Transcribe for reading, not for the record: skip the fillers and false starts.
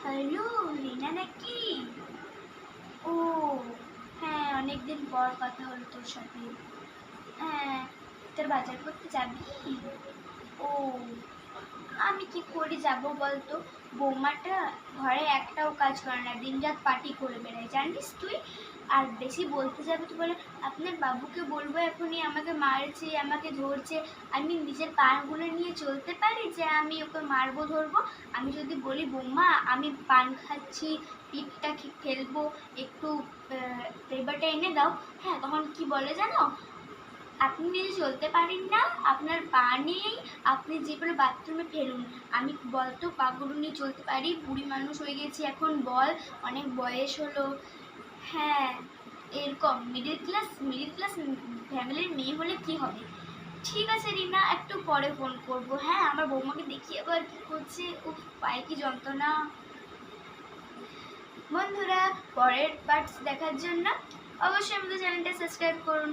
Hello, রিনা নাকি? ও হ্যাঁ, অনেকদিন পর কথা হলো তোর সাথে। হ্যাঁ, তোর বাজার করতে যাবি? ও আমি কি করে যাব বলতো? বৌমাটা ঘরে একটাও কাজ করে না, দিনরাত পার্টি করে বেড়ায়, জানিস তুই? আর বেশি বলতে যাবে তো বলে আপনার বাবুকে বলবো এখনই আমাকে মারছে, আমাকে ধরছে। আমি নিজের পানগুলো নিয়ে চলতে পারি যে আমি ওকে মারবো ধরবো? আমি যদি বলি বৌমা আমি পান খাচ্ছি, পিঠটা ফেলবো, একটু পেপারটা এনে দাও, হ্যাঁ তখন কি বলে জানো? আপনি নিজে চলতে পারেন না, আপনার পা নেই, আপনি যেগুলো বাথরুমে ফেলুন। আমি বলতো পাগুলো নিয়ে চলতে পারি, বুড়ি মানুষ হয়ে গেছি এখন, বল অনেক বয়স হলো। হ্যাঁ, এরকম মিডিল ক্লাস ফ্যামিলির মেয়ে হলে কি হবে? ঠিক আছে রিনা, একটু পরে ফোন করব। হ্যাঁ, আমার বৌমাকে দেখি আবার কি করছে, উফ পায়ে কি যন্ত্রণা। বন্ধুরা, পরের পার্টস দেখার জন্য অবশ্যই আমাদের চ্যানেলটা সাবস্ক্রাইব করুন।